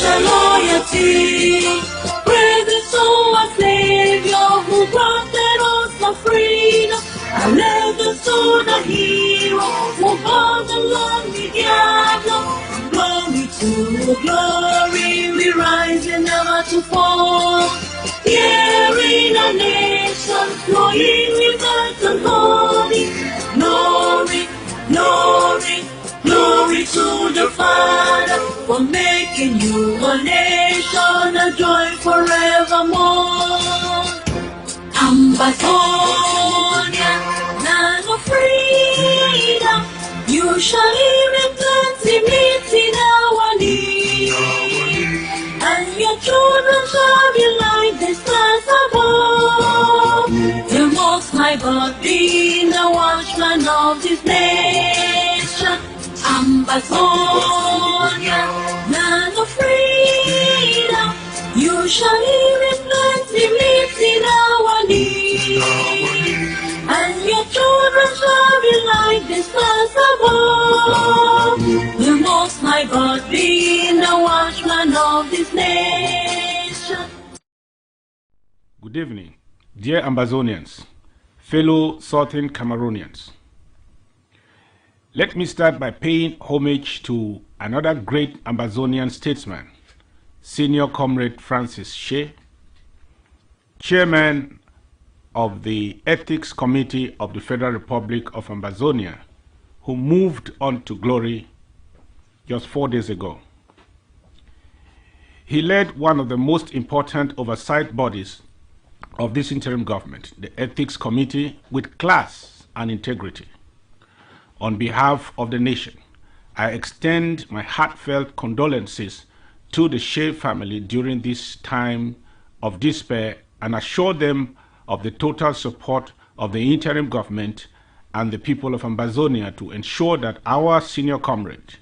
our loyalty. Praise the soul of Savior who granted us the freedom. And let the soul the hero who brought the lonely diablo. Glory to glory, we rise and never to fall. Here in a nation, flowing rivers and holy. Glory, glory, glory to the Father for making you a nation, a joy forevermore. Ambazonia, land of freedom, you shall live in plenty, meeting our need. And your children shall be like the stars above. The Most High God being the watchman of this nation. Ambazonia, land of freedom, you shall live in plenty, meeting our need. And your children shall be like the stars above. The Most High God being the watchman of this nation. Good evening, dear Ambazonians, fellow Southern Cameroonians. Let me start by paying homage to another great Ambazonian statesman, Senior Comrade Francis Shea, Chairman of the Ethics Committee of the Federal Republic of Ambazonia, who moved on to glory just 4 days ago. He led one of the most important oversight bodies of this interim government, the Ethics Committee, with class and integrity. On behalf of the nation, I extend my heartfelt condolences to the Shea family during this time of despair and assure them of the total support of the interim government and the people of Ambazonia to ensure that our senior comrade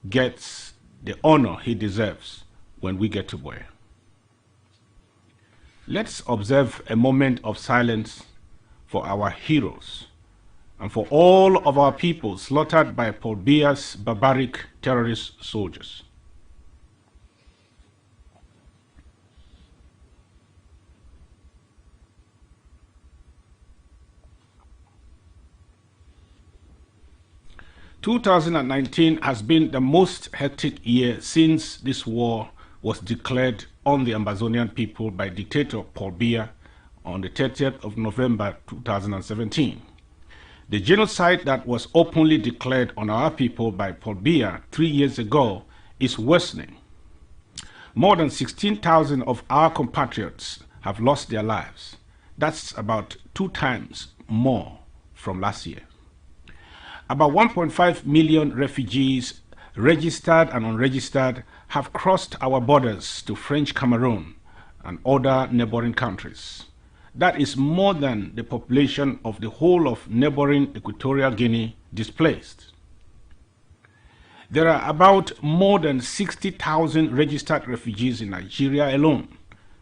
gets the honor he deserves when we get to Boer. Let's observe a moment of silence for our heroes and for all of our people slaughtered by Paul Biya's barbaric terrorist soldiers. "2019 has been the most hectic year since this war was declared on the Ambazonian people by dictator Paul Biya on the 30th of November 2017. The genocide that was openly declared on our people by Paul Biya 3 years ago is worsening. More than 16,000 of our compatriots have lost their lives. That's about 2 times more from last year. About 1.5 million refugees, registered and unregistered, have crossed our borders to French Cameroon and other neighboring countries. That is more than the population of the whole of neighboring Equatorial Guinea displaced. There are about more than 60,000 registered refugees in Nigeria alone.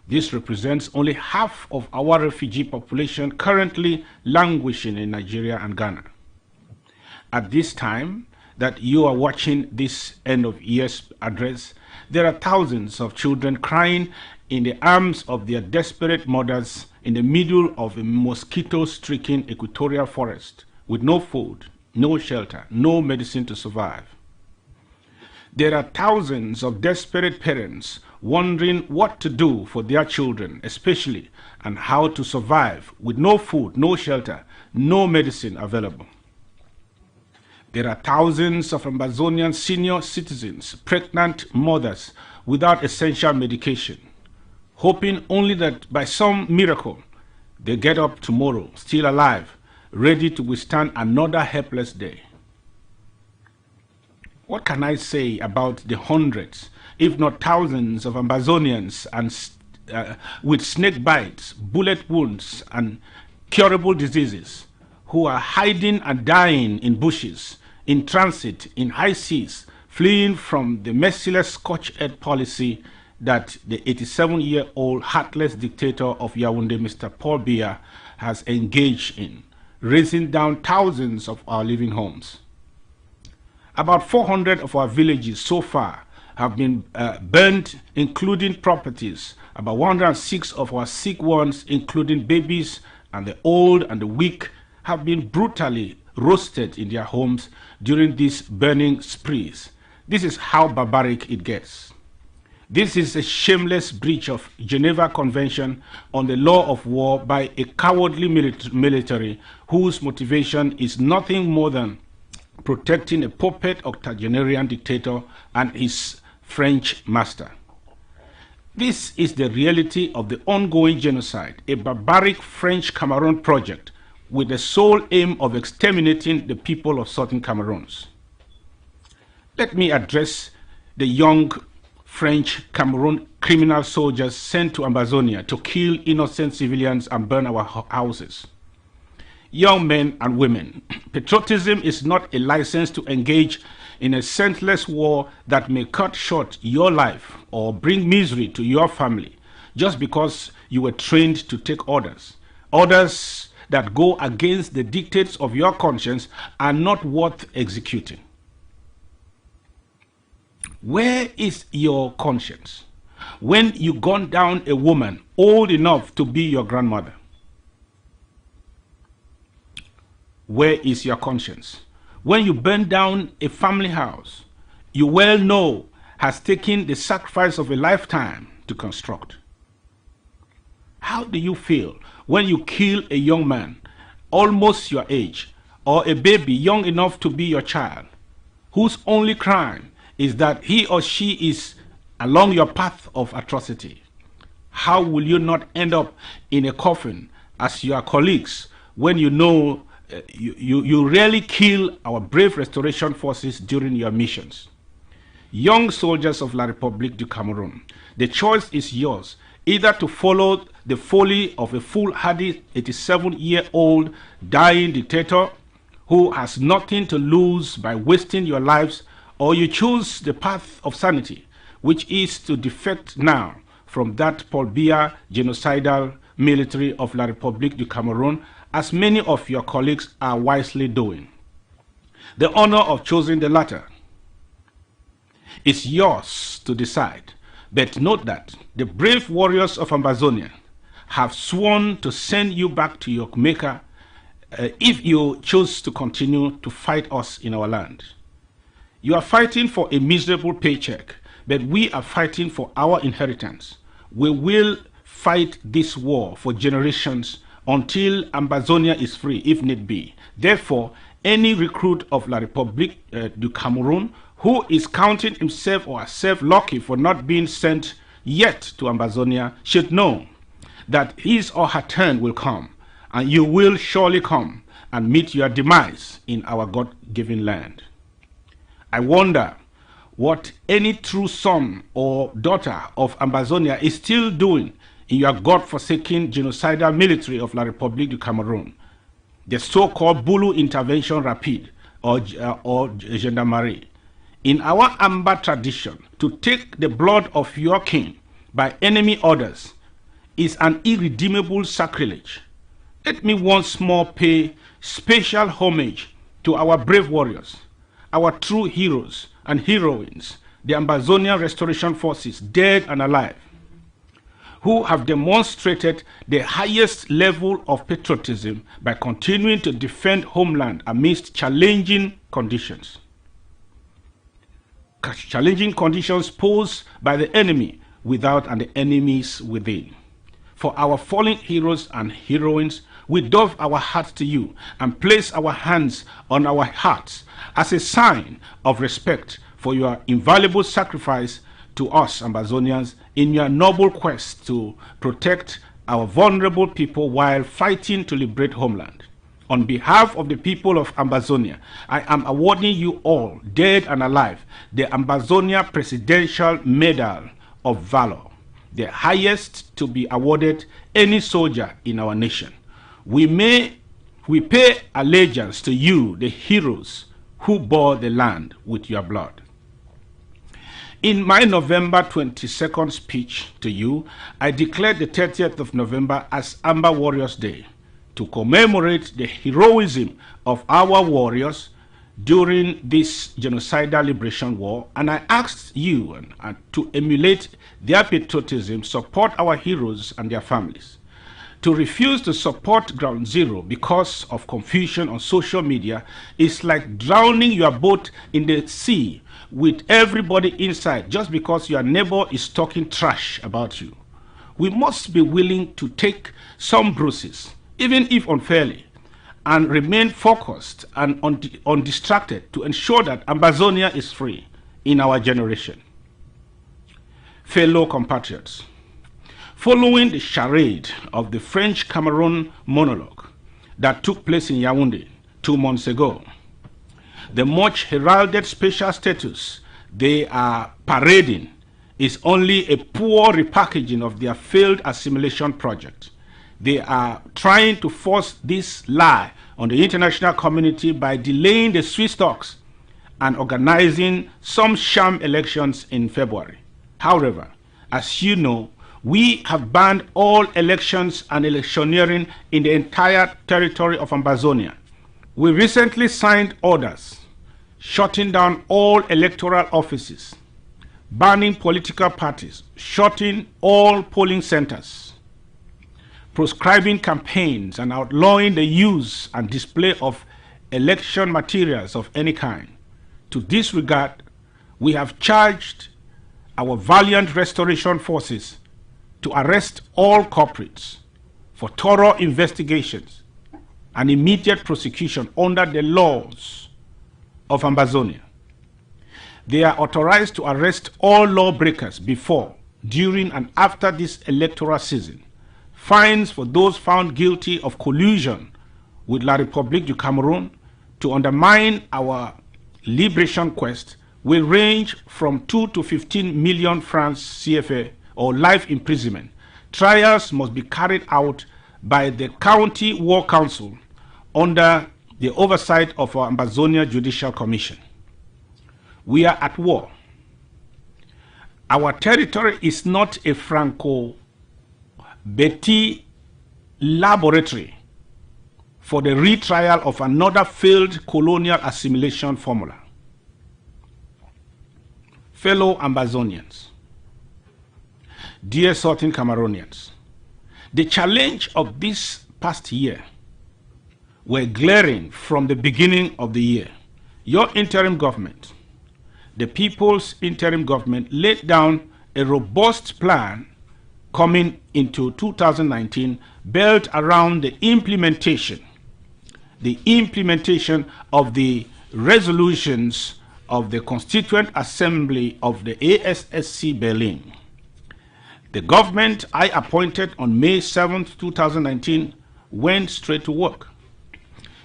This represents only half of our refugee population currently languishing in Nigeria and Ghana. At this time that you are watching this end of year's address, there are thousands of children crying in the arms of their desperate mothers in the middle of a mosquito-stricken equatorial forest with no food, no shelter, no medicine to survive. There are thousands of desperate parents wondering what to do for their children, especially, and how to survive with no food, no shelter, no medicine available. There are thousands of Ambazonian senior citizens, pregnant mothers without essential medication, hoping only that by some miracle they get up tomorrow, still alive, ready to withstand another helpless day. What can I say about the hundreds, if not thousands, of Ambazonians and with snake bites, bullet wounds, and curable diseases who are hiding and dying in bushes, in transit, in high seas, fleeing from the merciless scorched-earth policy that the 87-year-old heartless dictator of Yaoundé, Mr. Paul Biya, has engaged in, razing down thousands of our living homes. About 400 of our villages so far have been burned, including properties. About 106 of our sick ones, including babies and the old and the weak, have been brutally roasted in their homes during these burning sprees. This is how barbaric it gets. This is a shameless breach of Geneva Convention on the law of war by a cowardly military whose motivation is nothing more than protecting a puppet octogenarian dictator and his French master. This is the reality of the ongoing genocide, a barbaric French Cameroon project with the sole aim of exterminating the people of southern Cameroons. Let me address the young French Cameroon criminal soldiers sent to Ambazonia to kill innocent civilians and burn our houses. Young men and women, patriotism is not a license to engage in a senseless war that may cut short your life or bring misery to your family just because you were trained to take orders. Orders that go against the dictates of your conscience are not worth executing. Where is your conscience when you gun down a woman old enough to be your grandmother? Where is your conscience when you burn down a family house you well know has taken the sacrifice of a lifetime to construct? How do you feel when you kill a young man almost your age or a baby young enough to be your child, whose only crime is that he or she is along your path of atrocity? How will you not end up in a coffin as your colleagues when you know you rarely kill our brave restoration forces during your missions? Young soldiers of La République du Cameroon, the choice is yours, either to follow the folly of a foolhardy 87-year-old dying dictator who has nothing to lose by wasting your lives, or you choose the path of sanity, which is to defect now from that Paul Biya genocidal military of La République du Cameroon, as many of your colleagues are wisely doing. The honor of choosing the latter is yours to decide, but note that the brave warriors of Ambazonia have sworn to send you back to your maker if you choose to continue to fight us in our land. You are fighting for a miserable paycheck, but we are fighting for our inheritance. We will fight this war for generations until Ambazonia is free, if need be. Therefore, any recruit of La République du Cameroon who is counting himself or herself lucky for not being sent yet to Ambazonia should know that his or her turn will come, and you will surely come and meet your demise in our God-given land. I wonder what any true son or daughter of Ambazonia is still doing in your God-forsaken genocidal military of La République du Cameroon, the so-called Bulu Intervention Rapide or Gendarmerie. In our Amba tradition, to take the blood of your king by enemy orders is an irredeemable sacrilege. Let me once more pay special homage to our brave warriors, our true heroes and heroines, the Ambazonia Restoration Forces, dead and alive, who have demonstrated the highest level of patriotism by continuing to defend homeland amidst challenging conditions. Challenging conditions posed by the enemy without and the enemies within. For our fallen heroes and heroines, we doff our hearts to you and place our hands on our hearts as a sign of respect for your invaluable sacrifice to us Ambazonians in your noble quest to protect our vulnerable people while fighting to liberate homeland. On behalf of the people of Ambazonia, I am awarding you all, dead and alive, the Ambazonia Presidential Medal of Valor, the highest to be awarded any soldier in our nation. We pay allegiance to you, the heroes who bore the land with your blood. In my November 22nd speech to you, I declared the 30th of November as Amba Warriors Day to commemorate the heroism of our warriors, during this genocidal liberation war, and I asked you to emulate their patriotism, support our heroes and their families. To refuse to support Ground Zero because of confusion on social media is like drowning your boat in the sea with everybody inside just because your neighbor is talking trash about you. We must be willing to take some bruises, even if unfairly, and remain focused and undistracted to ensure that Ambazonia is free in our generation. Fellow compatriots, following the charade of the French Cameroon monologue that took place in Yaoundé 2 months ago, the much heralded special status they are parading is only a poor repackaging of their failed assimilation project. They are trying to force this lie on the international community by delaying the Swiss talks and organizing some sham elections in February. However, as you know, we have banned all elections and electioneering in the entire territory of Ambazonia. We recently signed orders shutting down all electoral offices, banning political parties, shutting all polling centers, proscribing campaigns, and outlawing the use and display of election materials of any kind. To this regard, we have charged our valiant restoration forces to arrest all culprits for thorough investigations and immediate prosecution under the laws of Ambazonia. They are authorized to arrest all lawbreakers before, during, and after this electoral season. Fines for those found guilty of collusion with La République du Cameroun to undermine our liberation quest will range from 2 to 15 million francs CFA or life imprisonment. Trials must be carried out by the County War Council under the oversight of our Ambazonia Judicial Commission. We are at war. Our territory is not a Franco-Betty laboratory for the retrial of another failed colonial assimilation formula. Fellow Ambazonians, dear Southern Cameroonians, the challenge of this past year were glaring from the beginning of the year. Your interim government, the People's Interim Government, laid down a robust plan coming into 2019 built around the implementation of the resolutions of the Constituent Assembly of the ASSC Berlin. The government I appointed on May 7, 2019 went straight to work.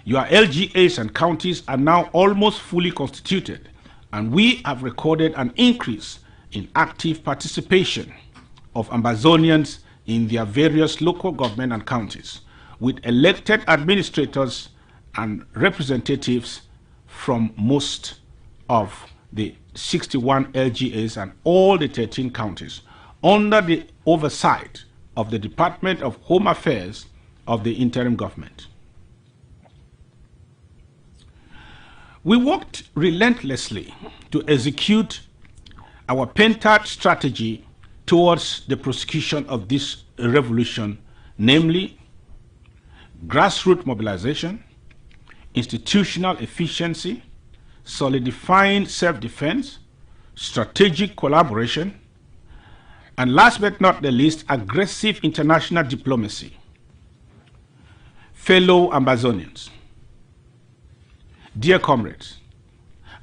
Your LGAs and counties are now almost fully constituted, and we have recorded an increase in active participation of Ambazonians in their various local government and counties, with elected administrators and representatives from most of the 61 LGAs and all the 13 counties under the oversight of the Department of Home Affairs of the interim government. We worked relentlessly to execute our pentad strategy towards the prosecution of this revolution, namely grassroots mobilization, institutional efficiency, solidifying self-defense, strategic collaboration, and last but not the least, aggressive international diplomacy. Fellow Ambazonians, dear comrades,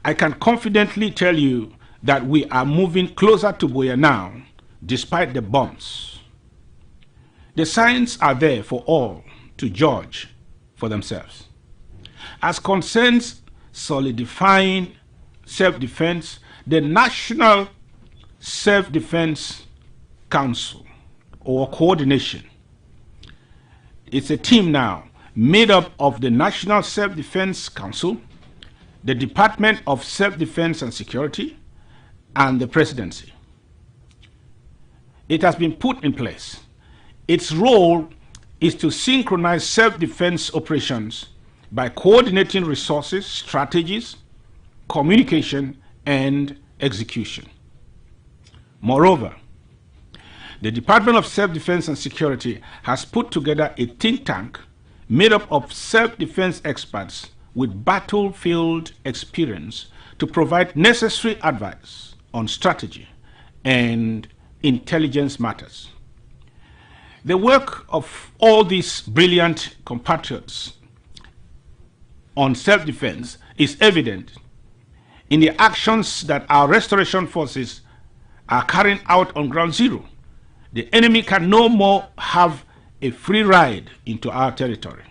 I can confidently tell you that we are moving closer to Buea now, despite the bombs. The signs are there for all to judge for themselves. As concerns solidifying self-defense, the National Self-Defense Council, or coordination, it's a team now made up of the National Self-Defense Council, the Department of Self-Defense and Security, and the Presidency. It has been put in place. Its role is to synchronize self-defense operations by coordinating resources, strategies, communication, and execution. Moreover, the Department of Self-Defense and Security has put together a think tank made up of self-defense experts with battlefield experience to provide necessary advice on strategy and intelligence matters. The work of all these brilliant compatriots on self-defense is evident in the actions that our restoration forces are carrying out on ground zero. The enemy can no more have a free ride into our territory.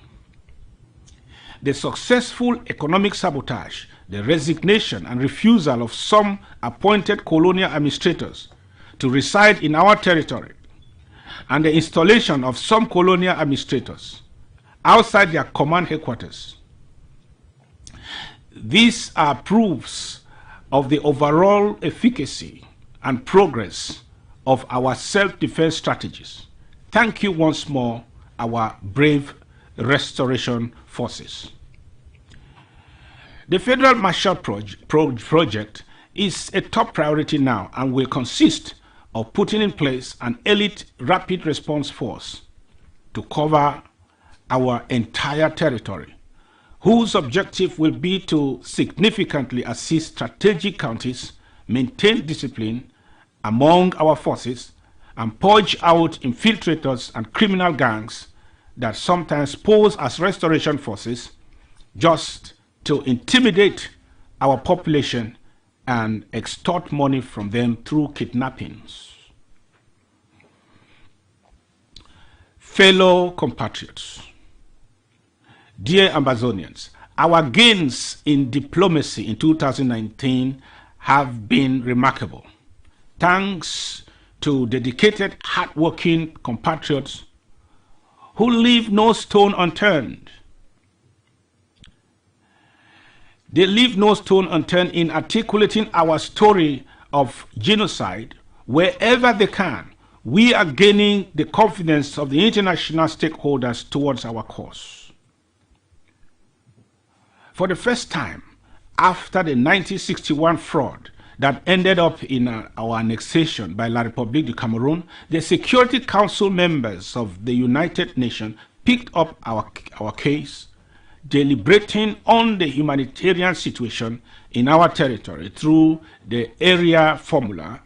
The successful economic sabotage, the resignation and refusal of some appointed colonial administrators to reside in our territory, and the installation of some colonial administrators outside their command headquarters. These are proofs of the overall efficacy and progress of our self-defense strategies. Thank you once more, our brave restoration forces. The Federal Marshall Project is a top priority now and will consist of putting in place an elite rapid response force to cover our entire territory, whose objective will be to significantly assist strategic counties, maintain discipline among our forces, and purge out infiltrators and criminal gangs that sometimes pose as restoration forces just to intimidate our population and extort money from them through kidnappings. Fellow compatriots, dear Ambazonians, our gains in diplomacy in 2019 have been remarkable, thanks to dedicated, hard-working compatriots who leave no stone unturned. They leave no stone unturned in articulating our story of genocide wherever they can. We are gaining the confidence of the international stakeholders towards our cause. For the first time, after the 1961 fraud that ended up in our annexation by La République du Cameroon, the Security Council members of the United Nations picked up our case, deliberating on the humanitarian situation in our territory through the area formula.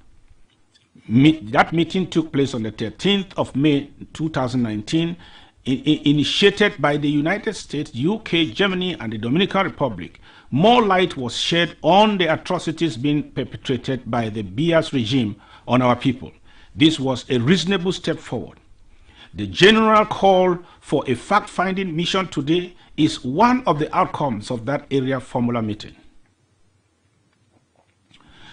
That meeting took place on the 13th of May 2019, initiated by the United States, UK, Germany, and the Dominican Republic. More light was shed on the atrocities being perpetrated by the Bias regime on our people. This was a reasonable step forward. The general call for a fact-finding mission today is one of the outcomes of that area formula meeting.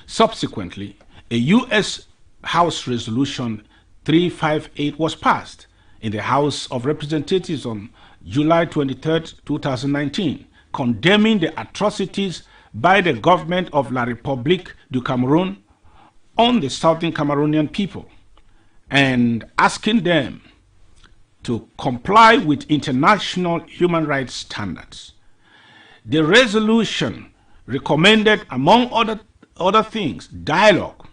Subsequently, a U.S. House Resolution 358 was passed in the House of Representatives on July 23, 2019, condemning the atrocities by the government of La République du Cameroun on the southern Cameroonian people and asking them to comply with international human rights standards. The resolution recommended, among other things, dialogue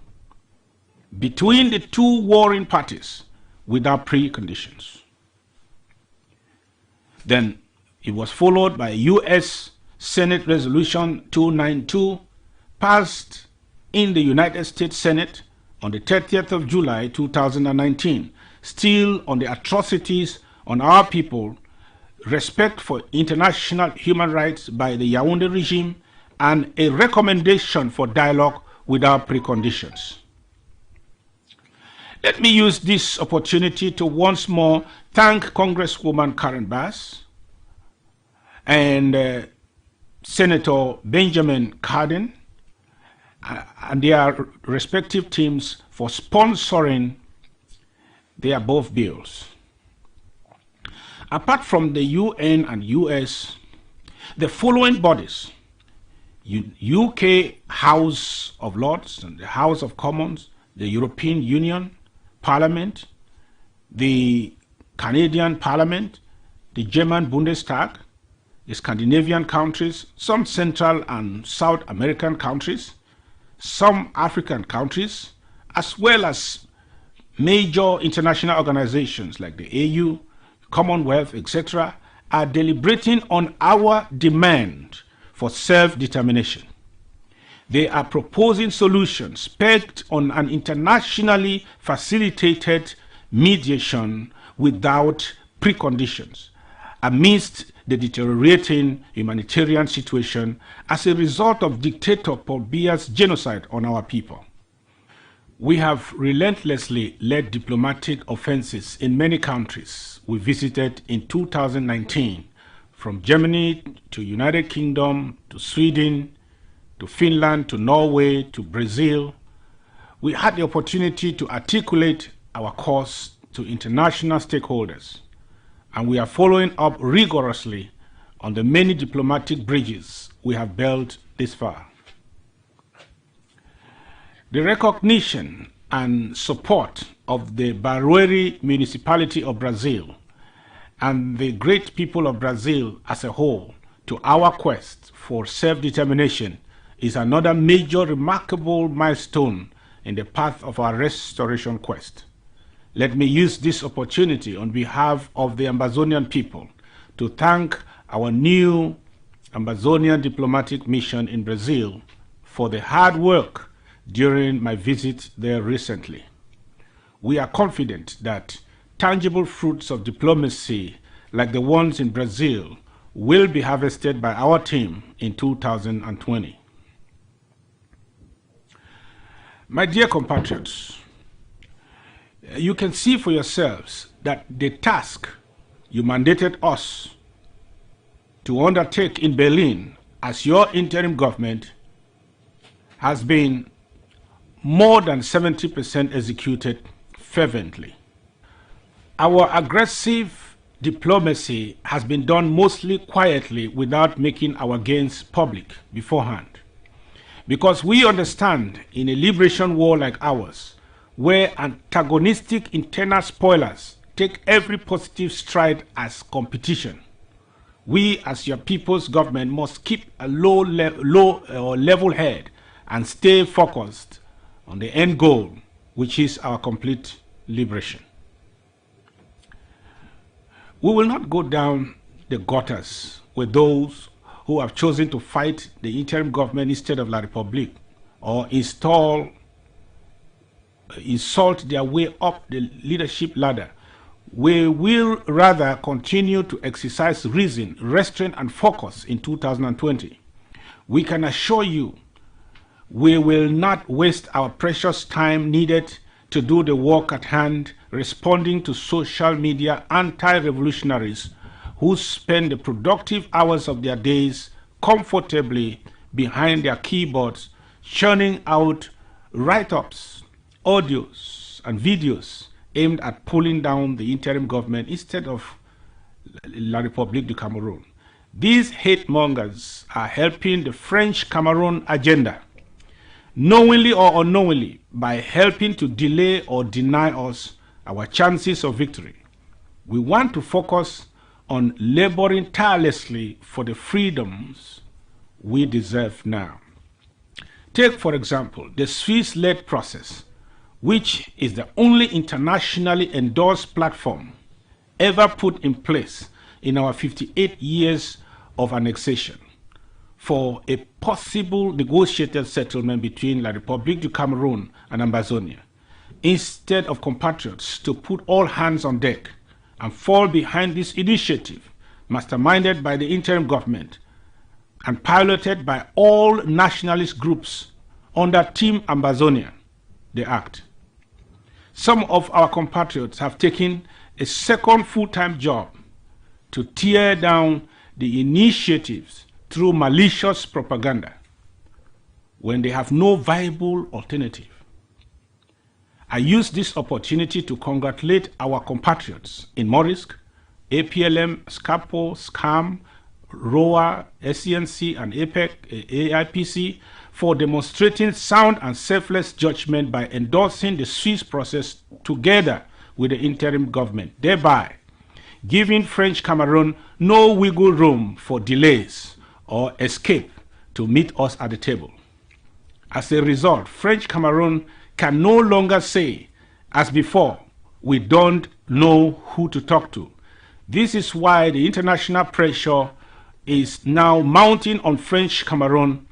between the two warring parties without preconditions. Then it was followed by U.S. Senate Resolution 292, passed in the United States Senate on the 30th of July 2019, still on the atrocities on our people, respect for international human rights by the Yaoundé regime, and a recommendation for dialogue without preconditions. Let me use this opportunity to once more thank Congresswoman Karen Bass and Senator Benjamin Cardin and their respective teams for sponsoring the above bills. Apart from the UN and US, the following bodies, UK House of Lords and the House of Commons, the European Union Parliament, the Canadian Parliament, the German Bundestag, the Scandinavian countries, some Central and South American countries, some African countries, as well as major international organizations like the AU, Commonwealth, etc., are deliberating on our demand for self-determination. They are proposing solutions pegged on an internationally facilitated mediation without preconditions amidst the deteriorating humanitarian situation as a result of dictator Paul Biya's genocide on our people. We have relentlessly led diplomatic offenses in many countries we visited in 2019, from Germany to United Kingdom to Sweden to Finland to Norway to Brazil. We had the opportunity to articulate our cause to international stakeholders, and we are following up rigorously on the many diplomatic bridges we have built this far. The recognition and support of the Barueri municipality of Brazil and the great people of Brazil as a whole to our quest for self-determination is another major remarkable milestone in the path of our restoration quest. Let me use this opportunity on behalf of the Ambazonian people to thank our new Ambazonian diplomatic mission in Brazil for the hard work during my visit there recently. We are confident that tangible fruits of diplomacy like the ones in Brazil will be harvested by our team in 2020. My dear compatriots, you can see for yourselves that the task you mandated us to undertake in Berlin as your interim government has been more than 70% executed fervently. Our aggressive diplomacy has been done mostly quietly without making our gains public beforehand. Because we understand in a liberation war like ours, where antagonistic internal spoilers take every positive stride as competition, we as your people's government must keep a level head and stay focused on the end goal, which is our complete liberation. We will not go down the gutters with those who have chosen to fight the interim government instead of La République, or insult their way up the leadership ladder. We will rather continue to exercise reason, restraint, and focus in 2020. We can assure you we will not waste our precious time needed to do the work at hand, responding to social media anti-revolutionaries who spend the productive hours of their days comfortably behind their keyboards, churning out write-ups, audios, and videos aimed at pulling down the interim government instead of La République du Cameroon. These hate mongers are helping the French Cameroon agenda, knowingly or unknowingly, by helping to delay or deny us our chances of victory. We want to focus on laboring tirelessly for the freedoms we deserve now. Take, for example, the Swiss-led process, which is the only internationally endorsed platform ever put in place in our 58 years of annexation for a possible negotiated settlement between La République du Cameroon and Ambazonia, instead of compatriots to put all hands on deck and fall behind this initiative, masterminded by the interim government and piloted by all nationalist groups under Team Ambazonia, the act. Some of our compatriots have taken a second full-time job to tear down the initiatives through malicious propaganda when they have no viable alternative. I use this opportunity to congratulate our compatriots in Morisk, APLM, SCAPO, SCAM, ROA, SCNC, and AIPC for demonstrating sound and selfless judgment by endorsing the Swiss process together with the interim government, thereby giving French Cameroon no wiggle room for delays or escape to meet us at the table. As a result, French Cameroon can no longer say, as before, we don't know who to talk to. This is why the international pressure is now mounting on French Cameroon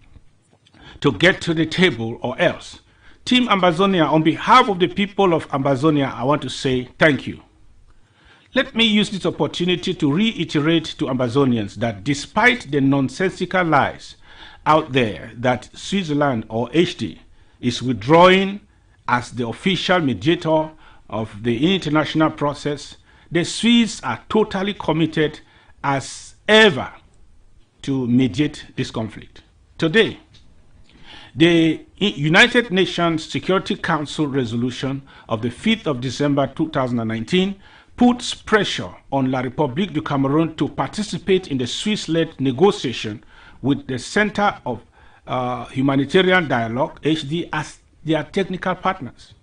to get to the table, or else. Team Ambazonia, on behalf of the people of Ambazonia, I want to say thank you. Let me use this opportunity to reiterate to Ambazonians that despite the nonsensical lies out there that Switzerland or HD is withdrawing as the official mediator of the international process, the Swiss are totally committed as ever to mediate this conflict. Today, the United Nations Security Council resolution of the 5th of December 2019 puts pressure on La République du Cameroun to participate in the Swiss-led negotiation with the Center of Humanitarian Dialogue, HD, as their technical partners.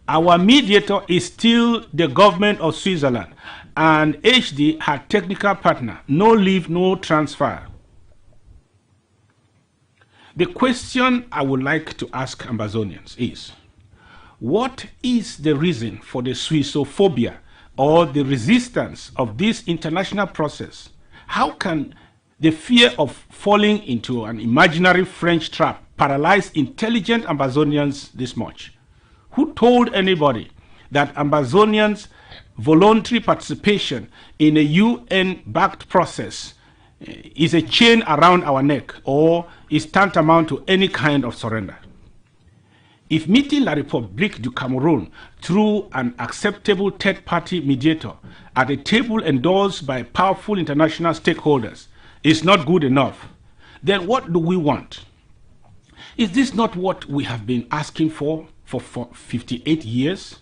Our mediator is still the government of Switzerland, and HD had technical partner, no leave, no transfer. The question I would like to ask Ambazonians is, what is the reason for the Swissophobia or the resistance of this international process? How can the fear of falling into an imaginary French trap paralyze intelligent Ambazonians this much? Who told anybody that Ambazonians' voluntary participation in a UN-backed process is a chain around our neck or is tantamount to any kind of surrender? If meeting La République du Cameroun through an acceptable third-party mediator at a table endorsed by powerful international stakeholders is not good enough, then what do we want? Is this not what we have been asking for 58 years?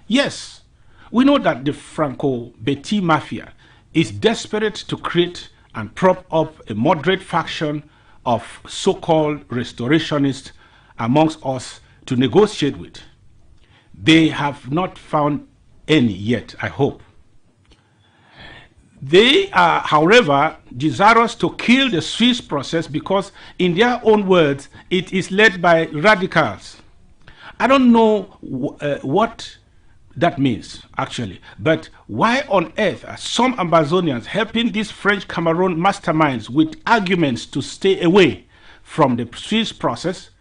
Yes, we know that the Franco-Betty mafia is desperate to create and prop up a moderate faction of so-called restorationists amongst us to negotiate with. They have not found any yet, I hope. They are, however, desirous to kill the Swiss process because, in their own words, it is led by radicals. I don't know what that means, actually, but why on earth are some Ambazonians helping these French Cameroon masterminds with arguments to stay away from the Swiss process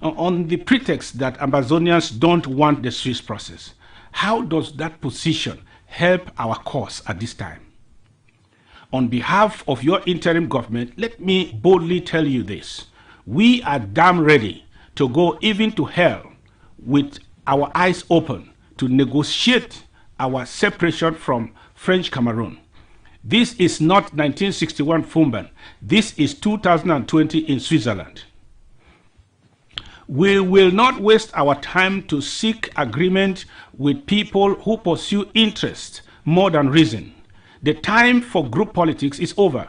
on the pretext that Ambazonians don't want the Swiss process? How does that position help our cause at this time? On behalf of your interim government, let me boldly tell you this. We are damn ready to go even to hell with our eyes open to negotiate our separation from French Cameroon. This is not 1961 Fumban. This is 2020 in Switzerland. We will not waste our time to seek agreement with people who pursue interest more than reason. The time for group politics is over.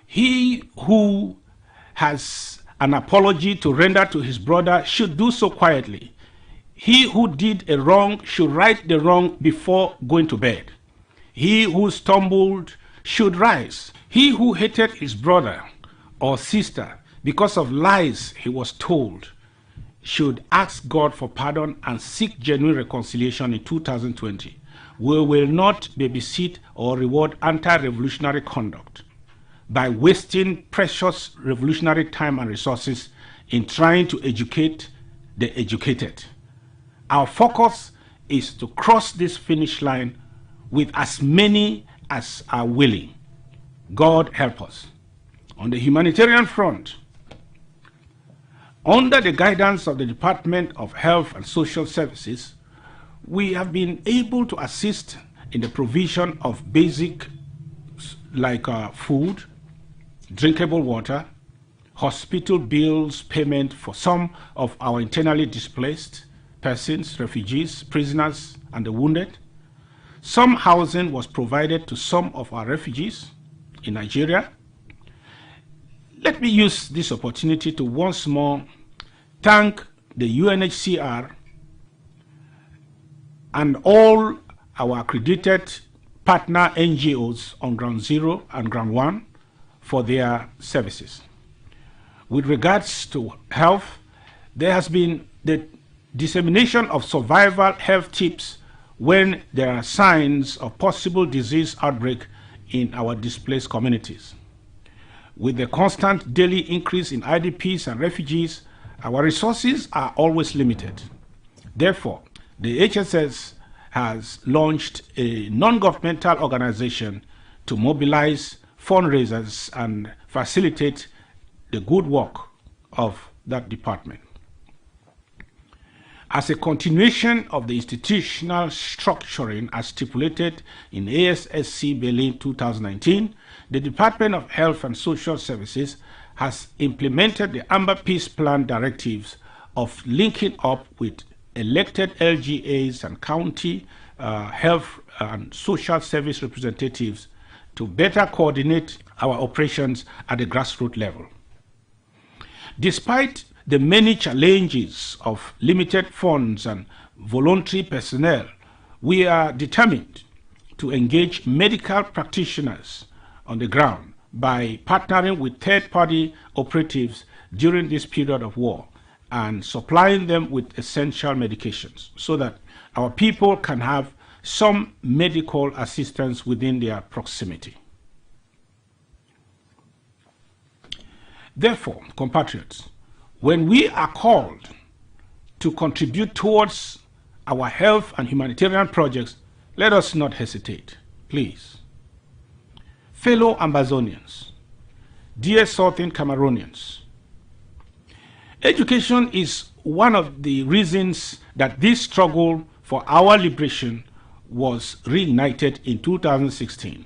He who has an apology to render to his brother should do so quietly. He who did a wrong should right the wrong before going to bed. He who stumbled should rise. He who hated his brother or sister because of lies he was told should ask God for pardon and seek genuine reconciliation in 2020. We will not babysit or reward anti-revolutionary conduct by wasting precious revolutionary time and resources in trying to educate the educated. Our focus is to cross this finish line with as many as are willing. God help us. On the humanitarian front, under the guidance of the Department of Health and Social Services, we have been able to assist in the provision of basic like food, drinkable water, hospital bills payment for some of our internally displaced persons, refugees, prisoners, and the wounded. Some housing was provided to some of our refugees in Nigeria. Let me use this opportunity to once more thank the UNHCR and all our accredited partner NGOs on Ground Zero and Ground One for their services. With regards to health, there has been the dissemination of survival health tips when there are signs of possible disease outbreak in our displaced communities. With the constant daily increase in IDPs and refugees, our resources are always limited. Therefore, the HSS has launched a non-governmental organization to mobilize fundraisers and facilitate the good work of that department. As a continuation of the institutional structuring as stipulated in ASSC Berlin 2019, the Department of Health and Social Services has implemented the Amber Peace Plan directives of linking up with elected LGAs and county health and social service representatives to better coordinate our operations at the grassroots level. Despite the many challenges of limited funds and voluntary personnel, we are determined to engage medical practitioners on the ground by partnering with third-party operatives during this period of war and supplying them with essential medications so that our people can have some medical assistance within their proximity. Therefore, compatriots, when we are called to contribute towards our health and humanitarian projects, let us not hesitate, please. Fellow Ambazonians, dear Southern Cameroonians, education is one of the reasons that this struggle for our liberation was reignited in 2016.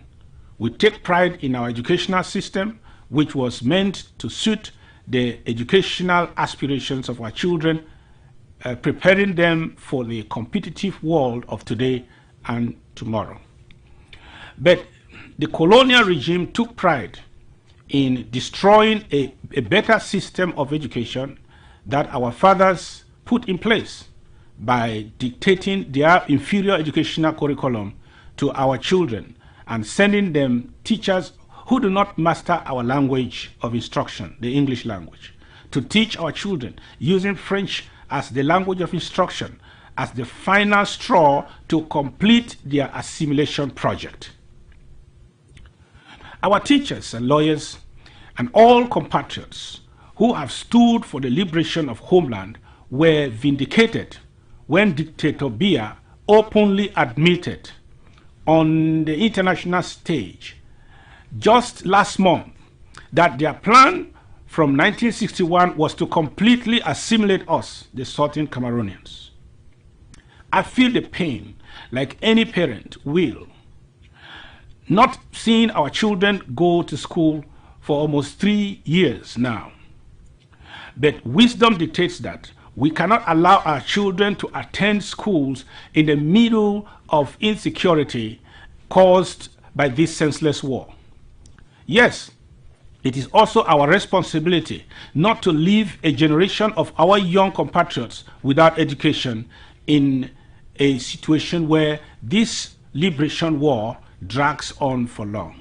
We take pride in our educational system, which was meant to suit the educational aspirations of our children, preparing them for the competitive world of today and tomorrow. But the colonial regime took pride in destroying a better system of education that our fathers put in place by dictating their inferior educational curriculum to our children and sending them teachers who do not master our language of instruction, the English language, to teach our children using French as the language of instruction as the final straw to complete their assimilation project. Our teachers and lawyers and all compatriots who have stood for the liberation of homeland were vindicated when dictator Biya openly admitted on the international stage just last month that their plan from 1961 was to completely assimilate us, the Southern Cameroonians. I feel the pain like any parent will, not seeing our children go to school for almost 3 years now. But wisdom dictates that we cannot allow our children to attend schools in the middle of insecurity caused by this senseless war. Yes, it is also our responsibility not to leave a generation of our young compatriots without education in a situation where this liberation war drags on for long.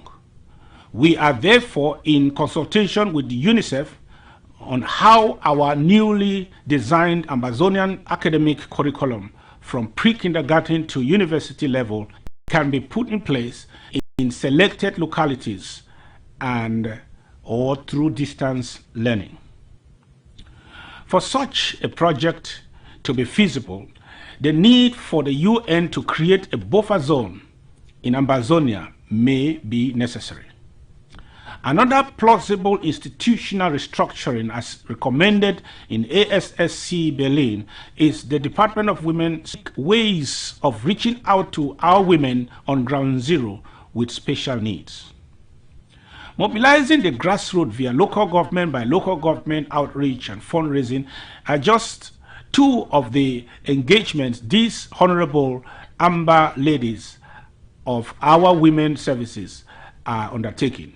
We are therefore in consultation with the UNICEF on how our newly designed Ambazonian academic curriculum from pre-kindergarten to university level can be put in place in selected localities and or through distance learning. For such a project to be feasible, the need for the UN to create a buffer zone in Ambazonia may be necessary. Another plausible institutional restructuring as recommended in ASSC Berlin is the Department of Women's ways of reaching out to our women on ground zero with special needs. Mobilizing the grassroots via local government by local government outreach and fundraising are just two of the engagements these honorable Amber ladies of our women's services are undertaking.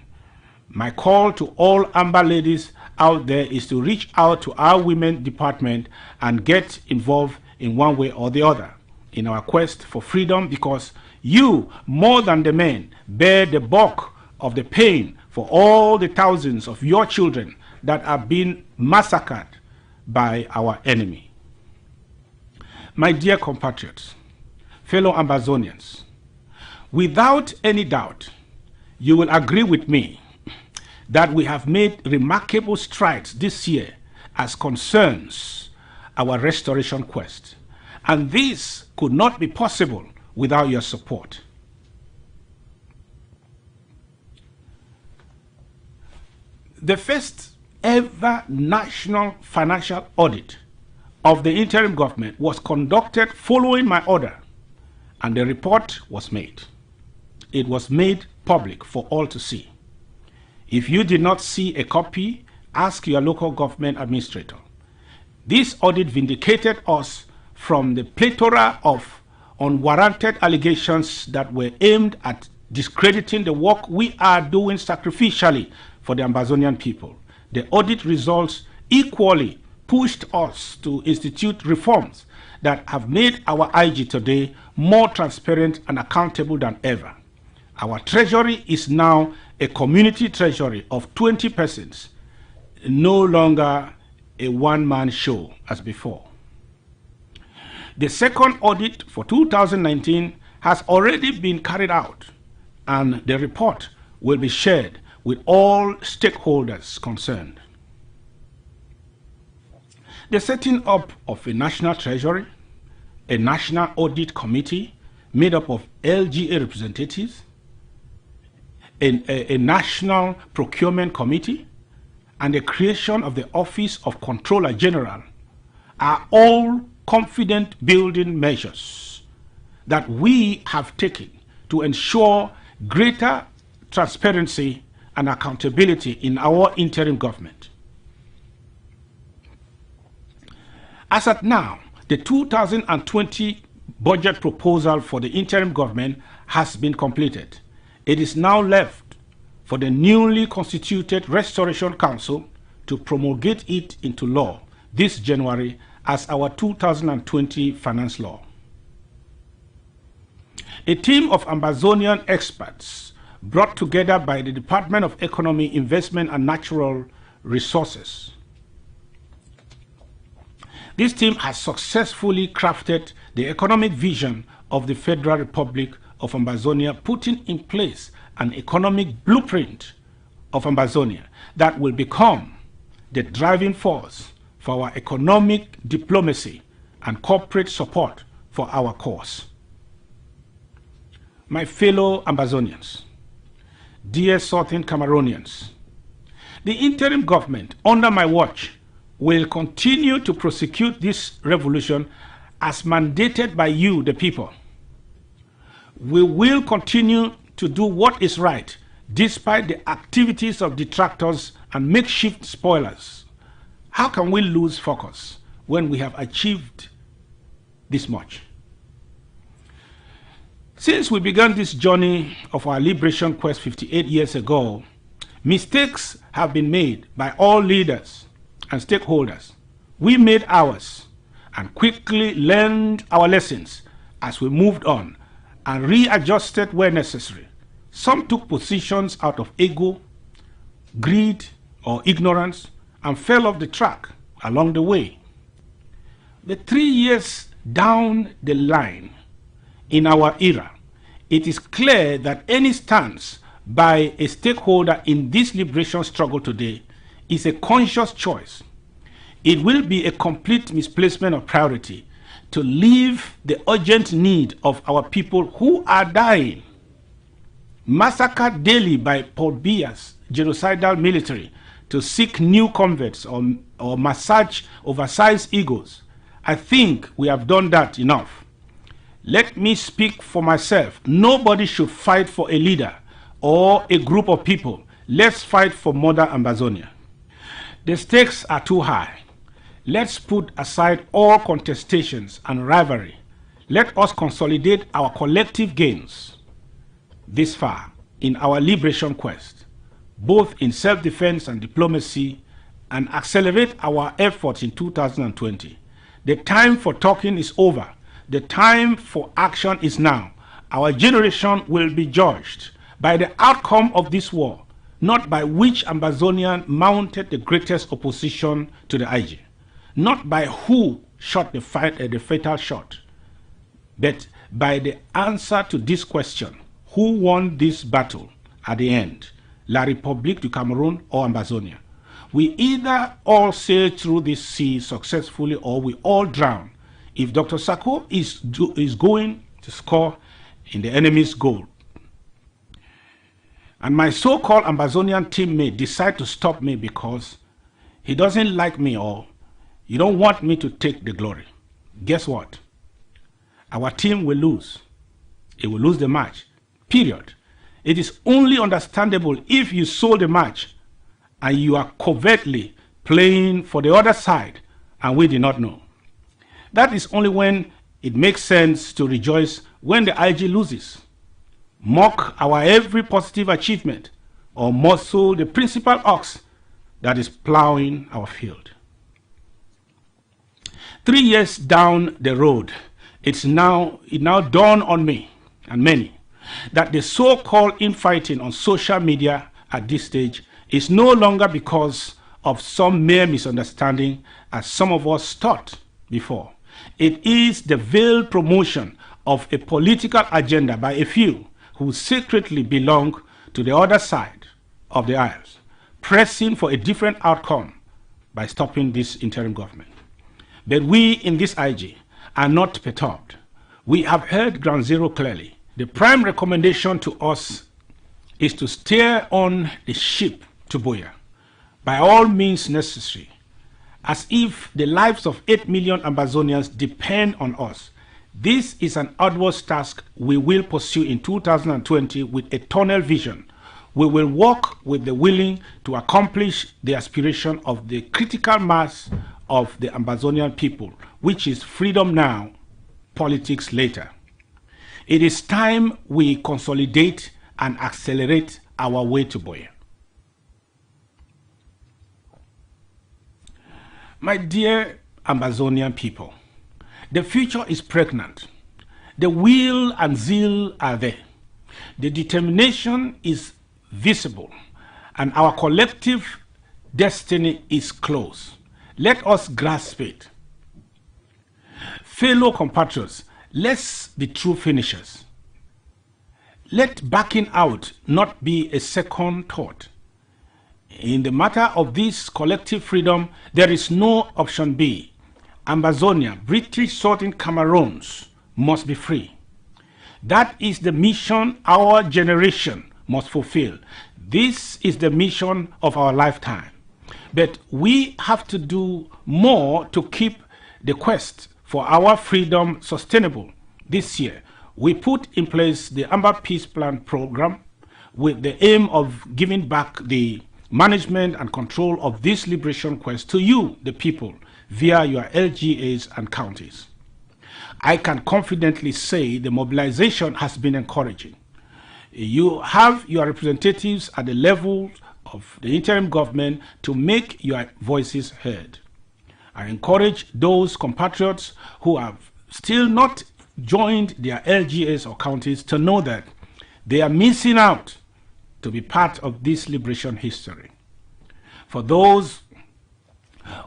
My call to all Amber ladies out there is to reach out to our women department and get involved in one way or the other. in our quest for freedom, because you, more than the men, bear the bulk of the pain for all the thousands of your children that are being massacred by our enemy. My dear compatriots, fellow Ambazonians, without any doubt, you will agree with me that we have made remarkable strides this year as concerns our restoration quest, and this could not be possible without your support. The first ever national financial audit of the interim government was conducted following my order, and the report was made. It was made public for all to see. If you did not see a copy, ask your local government administrator. This audit vindicated us from the plethora of unwarranted allegations that were aimed at discrediting the work we are doing sacrificially for the Ambazonian people. The audit results equally pushed us to institute reforms that have made our IG today more transparent and accountable than ever. Our treasury is now a community treasury of 20 persons, no longer a one-man show as before. The second audit for 2019 has already been carried out, and the report will be shared with all stakeholders concerned. The setting up of a national treasury, a national audit committee made up of LGA representatives, a national procurement committee, and the creation of the Office of Controller General are all confident building measures that we have taken to ensure greater transparency and accountability in our interim government. As at now, the 2020 budget proposal for the interim government has been completed. It is now left for the newly constituted Restoration Council to promulgate it into law this January as our 2020 finance law. A team of Ambazonian experts brought together by the Department of Economy, Investment and Natural Resources. This team has successfully crafted the economic vision of the Federal Republic of Ambazonia, putting in place an economic blueprint of Ambazonia that will become the driving force for our economic diplomacy and corporate support for our cause. My fellow Ambazonians, dear Southern Cameroonians, the interim government under my watch will continue to prosecute this revolution as mandated by you, the people. We will continue to do what is right despite the activities of detractors and makeshift spoilers. How can we lose focus when we have achieved this much? Since we began this journey of our liberation quest 58 years ago, mistakes have been made by all leaders and stakeholders. We made ours and quickly learned our lessons as we moved on and readjusted where necessary. Some took positions out of ego, greed, or ignorance and fell off the track along the way. The 3 years down the line in our era, it is clear that any stance by a stakeholder in this liberation struggle today is a conscious choice. It will be a complete misplacement of priority to leave the urgent need of our people who are dying, massacred daily by Paul Biya's genocidal military, to seek new converts or massage oversized egos. I think we have done that enough. Let me speak for myself. Nobody should fight for a leader or a group of people. Let's fight for Mother Ambazonia. The stakes are too high. Let's put aside all contestations and rivalry. Let us consolidate our collective gains this far in our liberation quest, both in self-defense and diplomacy, and accelerate our efforts in 2020. The time for talking is over. the time for action is now. Our generation will be judged by the outcome of this war, not by which Ambazonian mounted the greatest opposition to the IG, not by who shot the fatal shot, but by the answer to this question: who won this battle at the end, La République du Cameroon or Ambazonia? We either all sail through this sea successfully or we all drown if Dr. Sako is going to score in the enemy's goal. And my so-called Ambazonian teammate decide to stop me because he doesn't like me or you don't want me to take the glory. Guess what? Our team will lose. It will lose the match, period. It is only understandable if you sold the match and you are covertly playing for the other side and we did not know. That is only when it makes sense to rejoice when the IG loses, mock our every positive achievement, or muscle the principal ox that is plowing our field. 3 years down the road, it now dawned on me and many that the so-called infighting on social media at this stage is no longer because of some mere misunderstanding as some of us thought before. It is the veiled promotion of a political agenda by a few who secretly belong to the other side of the aisles, pressing for a different outcome by stopping this interim government. But we in this IG are not perturbed. We have heard ground zero clearly. The prime recommendation to us is to steer on the ship to Buea by all means necessary, as if the lives of 8 million Ambazonians depend on us. This is an arduous task we will pursue in 2020 with a tunnel vision. We will work with the willing to accomplish the aspiration of the critical mass of the Ambazonian people, which is freedom now, politics later. It is time we consolidate and accelerate our way to Buea. My dear Ambazonian people, the future is pregnant. The will and zeal are there. The determination is visible, and our collective destiny is close. Let us grasp it. Fellow compatriots, let's be true finishers. Let backing out not be a second thought. In the matter of this collective freedom, there is no option B. Ambazonia, British Southern Cameroons, must be free. That is the mission our generation must fulfill. This is the mission of our lifetime. But we have to do more to keep the quest for our freedom sustainable. This year, we put in place the Amber Peace Plan program with the aim of giving back the management and control of this liberation quest to you, the people, via your LGAs and counties. I can confidently say the mobilization has been encouraging. You have your representatives at the level of the interim government to make your voices heard. I encourage those compatriots who have still not joined their LGAs or counties to know that they are missing out to be part of this liberation history. For those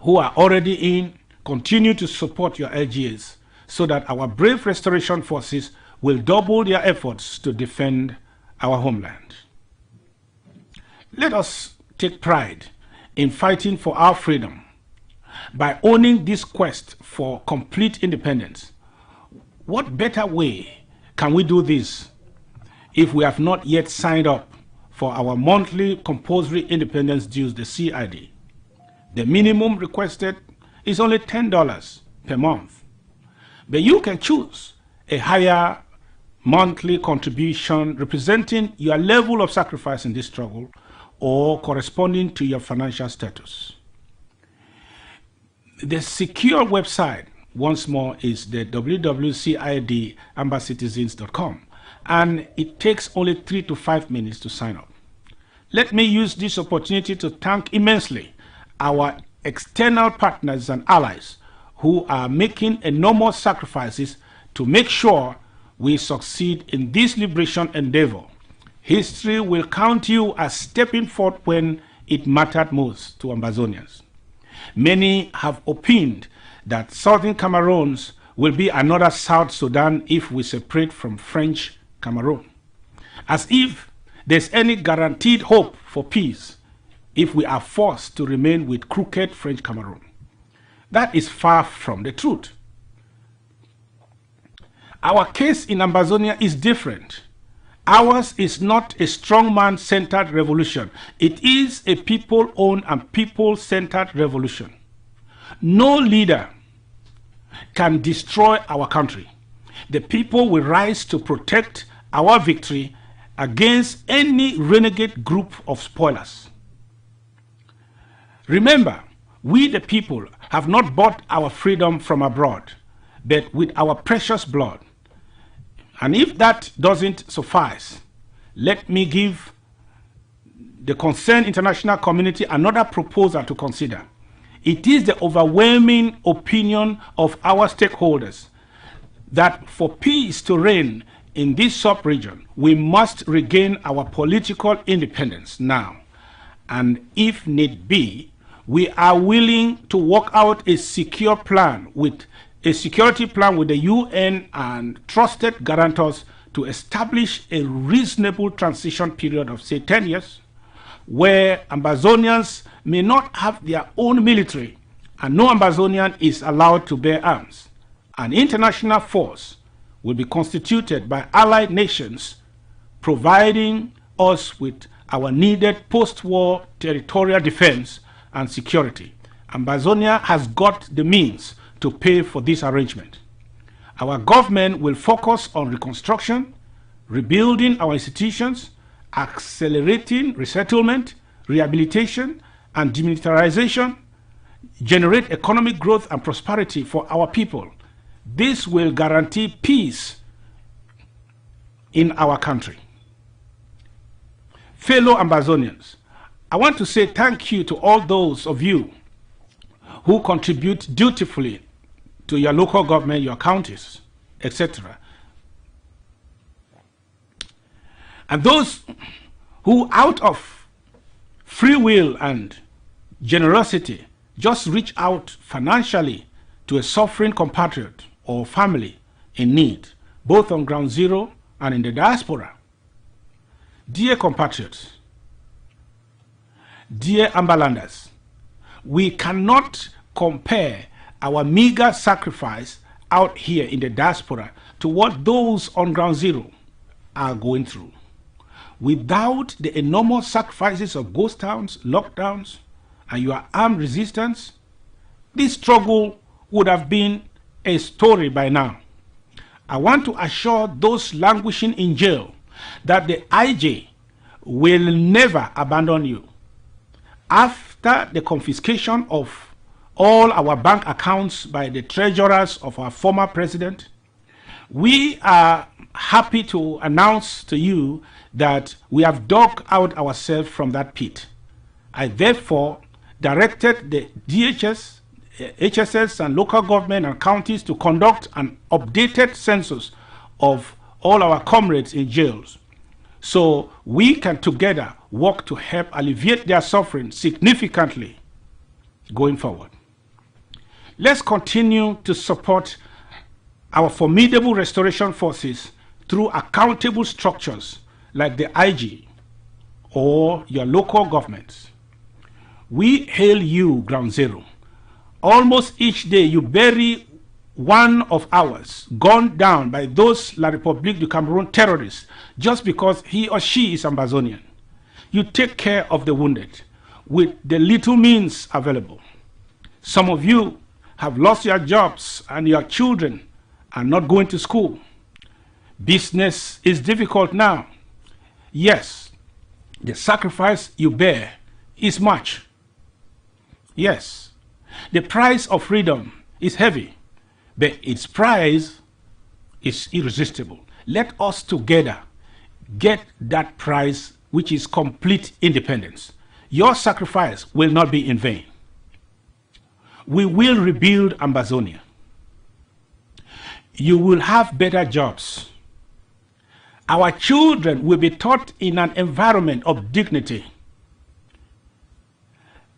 who are already in, continue to support your LGAs so that our brave restoration forces will double their efforts to defend our homeland. Let us take pride in fighting for our freedom by owning this quest for complete independence. What better way can we do this if we have not yet signed up for our monthly compulsory independence dues, the CID? The minimum requested is only $10 per month. But you can choose a higher monthly contribution representing your level of sacrifice in this struggle or corresponding to your financial status. The secure website, once more, is the www.cidambercitizens.com, and it takes only 3 to 5 minutes to sign up. Let me use this opportunity to thank immensely our external partners and allies who are making enormous sacrifices to make sure we succeed in this liberation endeavor. History will count you as stepping forth when it mattered most to Ambazonians. Many have opined that Southern Cameroons will be another South Sudan if we separate from French Cameroon, as if there's any guaranteed hope for peace if we are forced to remain with crooked French Cameroon. That is far from the truth. Our case in Ambazonia is different. Ours is not a strongman-centered revolution. It is a people-owned and people-centered revolution. No leader can destroy our country. The people will rise to protect our victory against any renegade group of spoilers. Remember, we the people have not bought our freedom from abroad, but with our precious blood. And if that doesn't suffice, let me give the concerned international community another proposal to consider. It is the overwhelming opinion of our stakeholders that for peace to reign in this sub-region, we must regain our political independence now. And if need be, we are willing to work out a secure plan with a security plan with the UN and trusted guarantors to establish a reasonable transition period of, say, 10 years, where Ambazonians may not have their own military and no Ambazonian is allowed to bear arms. An international force will be constituted by allied nations, providing us with our needed post-war territorial defense and security. Ambazonia has got the means to pay for this arrangement. Our government will focus on reconstruction, rebuilding our institutions, accelerating resettlement, rehabilitation, and demilitarization, generate economic growth and prosperity for our people. This will guarantee peace in our country. Fellow Ambazonians, I want to say thank you to all those of you who contribute dutifully to your local government, your counties, etc. And those who, out of free will and generosity, just reach out financially to a suffering compatriot or family in need, both on ground zero and in the diaspora. Dear compatriots, dear Ambalanders, we cannot compare our meager sacrifice out here in the diaspora to what those on ground zero are going through. Without the enormous sacrifices of ghost towns, lockdowns, and your armed resistance, this struggle would have been a story by now. I want to assure those languishing in jail that the IJ will never abandon you. After the confiscation of all our bank accounts by the treasurers of our former president, we are happy to announce to you that we have dug out ourselves from that pit. I therefore directed the DHS, HSS and local government and counties to conduct an updated census of all our comrades in jails, so we can together work to help alleviate their suffering significantly going forward. Let's continue to support our formidable restoration forces through accountable structures like the IG or your local governments. We hail you, Ground Zero. Almost each day you bury one of ours gunned down by those La République du Cameroun terrorists just because he or she is Ambazonian. You take care of the wounded with the little means available. Some of you have lost your jobs and your children are not going to school. Business is difficult now. Yes, the sacrifice you bear is much. Yes, the price of freedom is heavy, but its price is irresistible. Let us together get that prize, which is complete independence. Your sacrifice will not be in vain. We will rebuild Ambazonia. you will have better jobs. Our children will be taught in an environment of dignity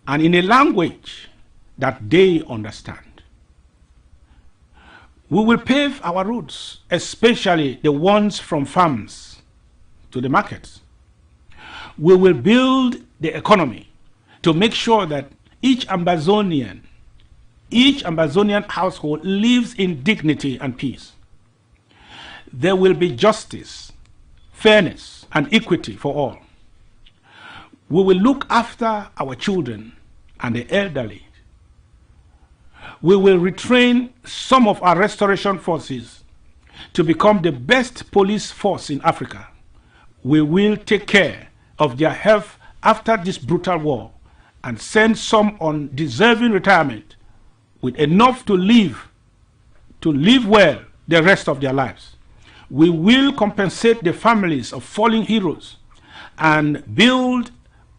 and in a language that they understand. We will pave our roads, especially the ones from farms to the markets. We will build the economy to make sure that each Ambazonian household lives in dignity and peace. There will be justice, fairness, and equity for all. We will look after our children and the elderly. We will retrain some of our restoration forces to become the best police force in Africa. We will take care of their health after this brutal war and send some on deserving retirement with enough to live well the rest of their lives. We will compensate the families of fallen heroes and build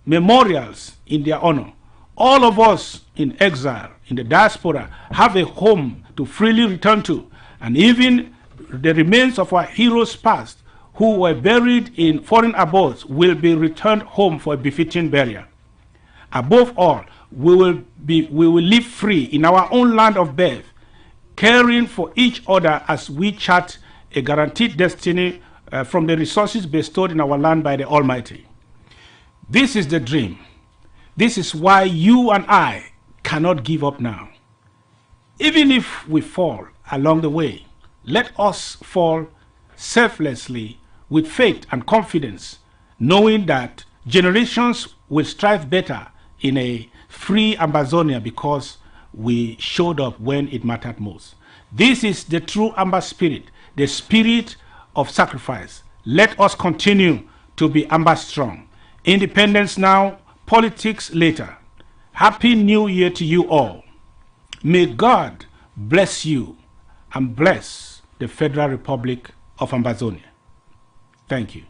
memorials in their honor. All of us in exile, in the diaspora, have a home to freely return to, and even the remains of our heroes past who were buried in foreign abodes will be returned home for a befitting burial. Above all, we will live free in our own land of birth, caring for each other as we chart a guaranteed destiny from the resources bestowed in our land by the Almighty. This is the dream. This is why you and I cannot give up now. Even if we fall along the way, let us fall selflessly with faith and confidence, knowing that generations will strive better in a free Ambazonia because we showed up when it mattered most. This is the true Amba spirit, the spirit of sacrifice. Let us continue to be Amba strong. Independence now, politics later. Happy New Year to you all. May God bless you and bless the Federal Republic of Ambazonia. Thank you.